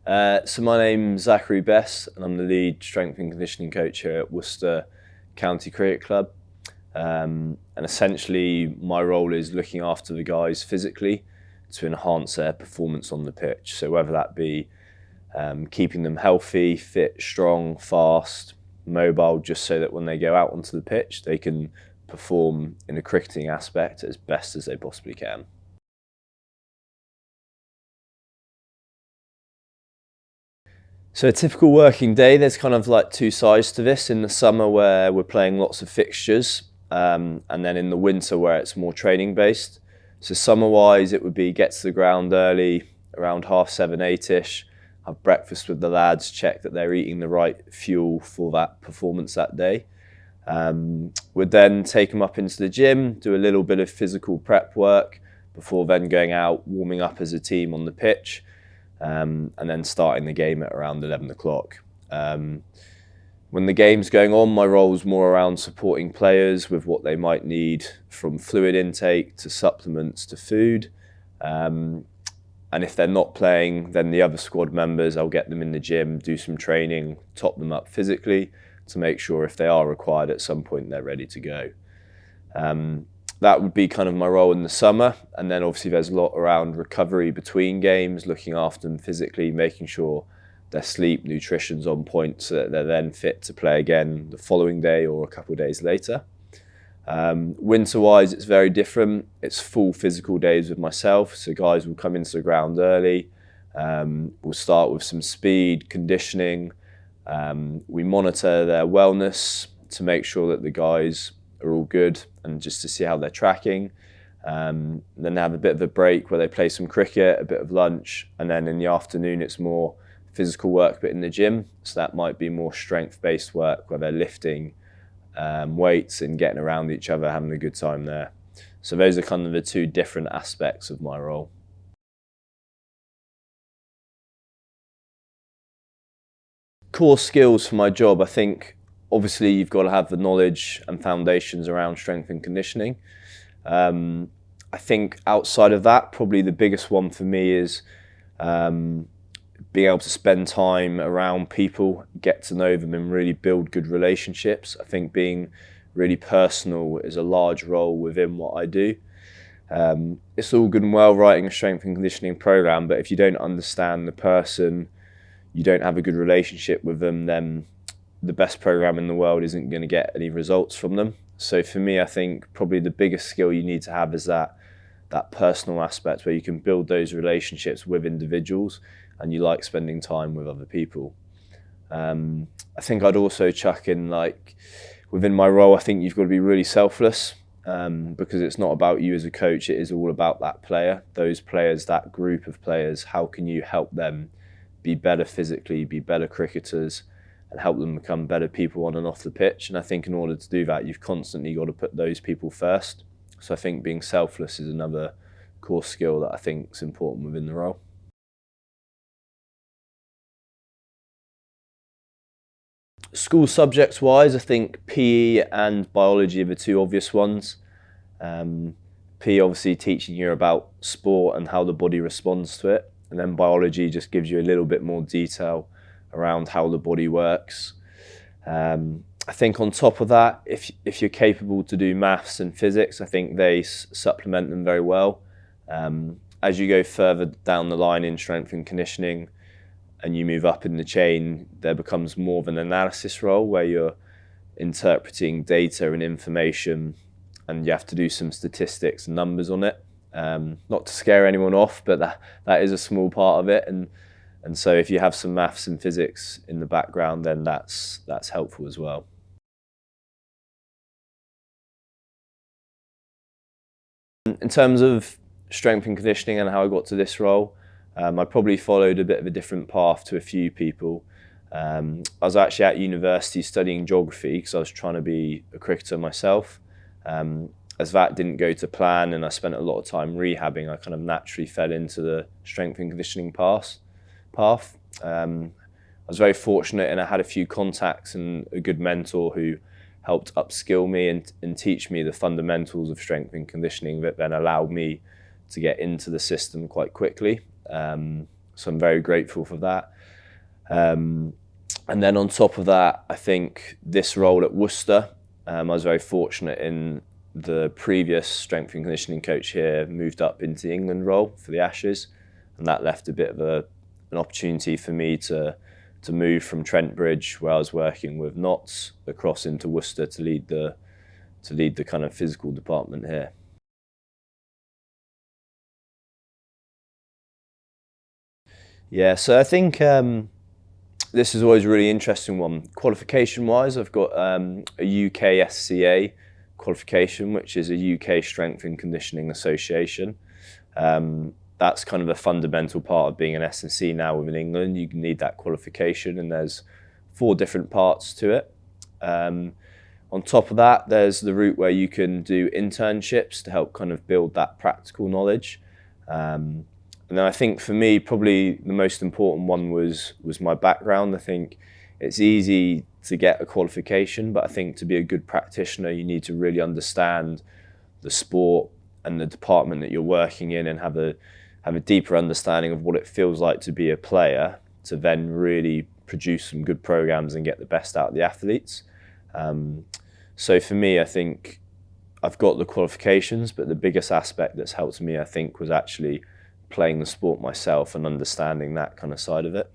So my name's Zachary and I'm the lead strength and conditioning coach here at Worcester County Cricket Club. And essentially my role is looking after the guys physically to enhance their performance on the pitch. So whether that be keeping them healthy, fit, strong, fast, mobile, just so that when they go out onto the pitch, they can perform in a cricketing aspect as best as they possibly can. So a typical working day, there's kind of like two sides to this. In the summer where we're playing lots of fixtures, and then in the winter where it's more training based. So summer wise, it would be get to the ground early, around 7:30, 8ish, have breakfast with the lads, check that they're eating the right fuel for that performance that day. We'd then take them up into the gym, do a little bit of physical prep work before then going out, warming up as a team on the pitch. And then starting the game at around 11 o'clock. When the game's going on, my role is more around supporting players with what they might need, from fluid intake to supplements to food. And if they're not playing, then the other squad members, I'll get them in the gym, do some training, top them up physically to make sure if they are required at some point, they're ready to go. That would be kind of my role in the summer. And then obviously there's a lot around recovery between games, looking after them physically, making sure their sleep, nutrition's on point so that they're then fit to play again the following day or a couple of days later. Winter-wise, it's very different. It's full physical days with myself. So guys will come into the ground early. We'll start with some speed, conditioning. We monitor their wellness to make sure that the guys are all good and just to see how they're tracking. Then they have a bit of a break where they play some cricket, a bit of lunch, and then in the afternoon it's more physical work but in the gym. So that might be more strength-based work where they're lifting weights and getting around each other, having a good time there. So those are kind of the two different aspects of my role. Core skills for my job, I think obviously you've got to have the knowledge and foundations around strength and conditioning. I think outside of that, probably the biggest one for me is being able to spend time around people, get to know them and really build good relationships. I think being really personal is a large role within what I do. It's all good and well writing a strength and conditioning program, but if you don't understand the person, you don't have a good relationship with them, then the best program in the world isn't going to get any results from them. So for me, I think probably the biggest skill you need to have is that personal aspect where you can build those relationships with individuals and you like spending time with other people. I think I'd also chuck in, like, within my role, I think you've got to be really selfless because it's not about you as a coach, it is all about that player, those players, that group of players. How can you help them be better physically, be better cricketers, and help them become better people on and off the pitch? And I think in order to do that, you've constantly got to put those people first. So I think being selfless is another core skill that I think is important within the role. School subjects wise, I think PE and biology are the two obvious ones. PE obviously teaching you about sport and how the body responds to it. And then biology just gives you a little bit more detail around how the body works. I think on top of that, if you're capable to do maths and physics, I think they supplement them very well. As you go further down the line in strength and conditioning and you move up in the chain, there becomes more of an analysis role where you're interpreting data and information and you have to do some statistics and numbers on it. Not to scare anyone off, but that is a small part of it. And so if you have some maths and physics in the background, then that's helpful as well. In terms of strength and conditioning and how I got to this role, I probably followed a bit of a different path to a few people. I was actually at university studying geography because I was trying to be a cricketer myself. As that didn't go to plan and I spent a lot of time rehabbing, I kind of naturally fell into the strength and conditioning path. I was very fortunate and I had a few contacts and a good mentor who helped upskill me and teach me the fundamentals of strength and conditioning that then allowed me to get into the system quite quickly. So I'm very grateful for that. And then on top of that, I think this role at Worcester, I was very fortunate in the previous strength and conditioning coach here moved up into the England role for the Ashes, and that left a bit of an opportunity for me to move from Trent Bridge, where I was working with Notts, across into Worcester to lead the kind of physical department here. Yeah, so I think this is always a really interesting one. Qualification-wise, I've got a UK SCA qualification, which is a UK Strength and Conditioning Association. That's kind of a fundamental part of being an S&C now within England. You need that qualification, and there's 4 different parts to it. On top of that, there's the route where you can do internships to help kind of build that practical knowledge. And then I think for me, probably the most important one was my background. I think it's easy to get a qualification, but I think to be a good practitioner, you need to really understand the sport and the department that you're working in, and have a deeper understanding of what it feels like to be a player, to then really produce some good programs and get the best out of the athletes. So for me, I think I've got the qualifications, but the biggest aspect that's helped me, I think, was actually playing the sport myself and understanding that kind of side of it.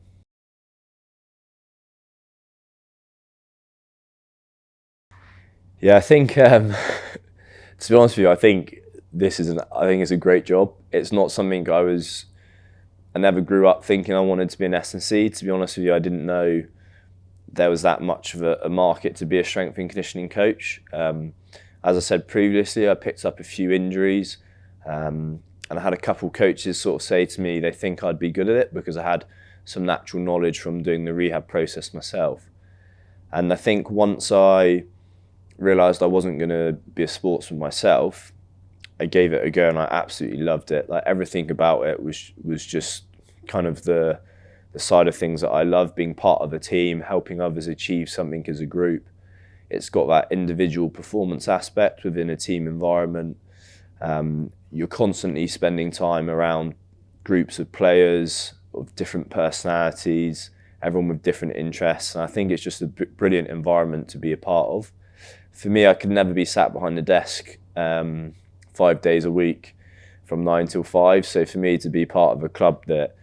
Yeah, I think to be honest with you, I think it's a great job. It's not something I never grew up thinking I wanted to be an S&C. To be honest with you, I didn't know there was that much of a market to be a strength and conditioning coach. As I said previously, I picked up a few injuries, and I had a couple coaches sort of say to me they think I'd be good at it because I had some natural knowledge from doing the rehab process myself. And I think once I realised I wasn't going to be a sportsman myself, I gave it a go and I absolutely loved it. Like, everything about it was just kind of the side of things that I love, being part of a team, helping others achieve something as a group. It's got that individual performance aspect within a team environment. You're constantly spending time around groups of players of different personalities, everyone with different interests, and I think it's just a brilliant environment to be a part of. For me, I could never be sat behind a desk 5 days a week from 9 till 5. So for me to be part of a club that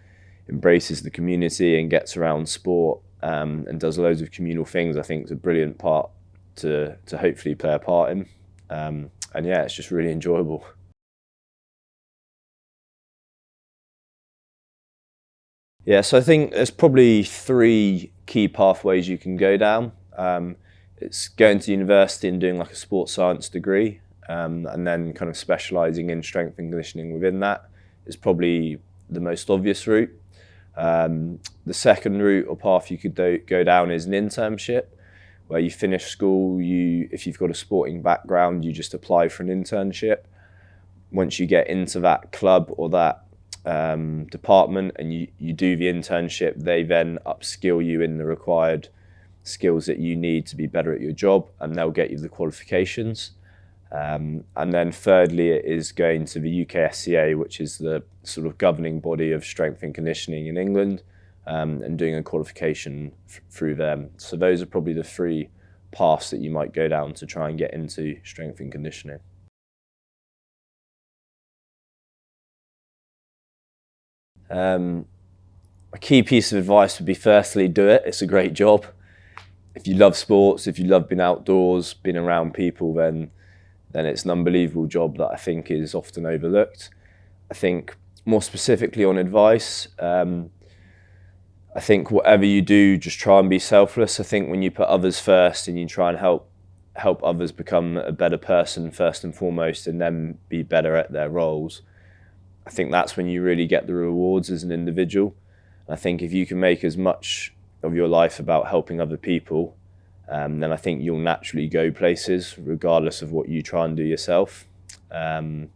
embraces the community and gets around sport and does loads of communal things, I think is a brilliant part to hopefully play a part in. And yeah, it's just really enjoyable. Yeah, so I think there's probably 3 key pathways you can go down. It's going to university and doing like a sports science degree, and then kind of specialising in strength and conditioning within that is probably the most obvious route. The second route or path you could go down is an internship, where you finish school, if you've got a sporting background, you just apply for an internship. Once you get into that club or that department and you do the internship, they then upskill you in the required skills that you need to be better at your job, and they'll get you the qualifications. And then thirdly, it is going to the UKSCA, which is the sort of governing body of strength and conditioning in England, and doing a qualification through them. So those are probably the 3 paths that you might go down to try and get into strength and conditioning. A key piece of advice would be, firstly, do it. It's a great job. If you love sports, if you love being outdoors, being around people, then it's an unbelievable job that I think is often overlooked. I think more specifically on advice, I think whatever you do, just try and be selfless. I think when you put others first and you try and help others become a better person first and foremost, and then be better at their roles, I think that's when you really get the rewards as an individual. I think if you can make as much of your life about helping other people, then I think you'll naturally go places regardless of what you try and do yourself. And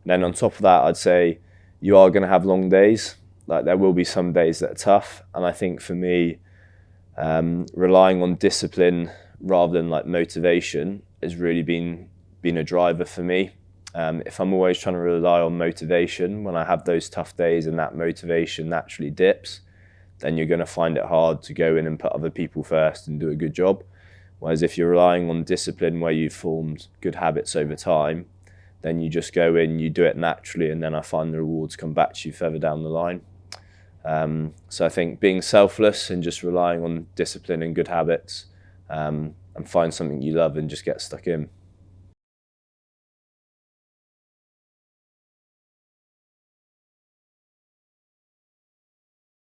then on top of that, I'd say you are going to have long days. Like, there will be some days that are tough, and I think for me, relying on discipline rather than like motivation has really been a driver for me. If I'm always trying to rely on motivation, when I have those tough days and that motivation naturally dips, then you're going to find it hard to go in and put other people first and do a good job. Whereas if you're relying on discipline where you've formed good habits over time, then you just go in, you do it naturally, and then I find the rewards come back to you further down the line. So I think being selfless and just relying on discipline and good habits, and find something you love and just get stuck in.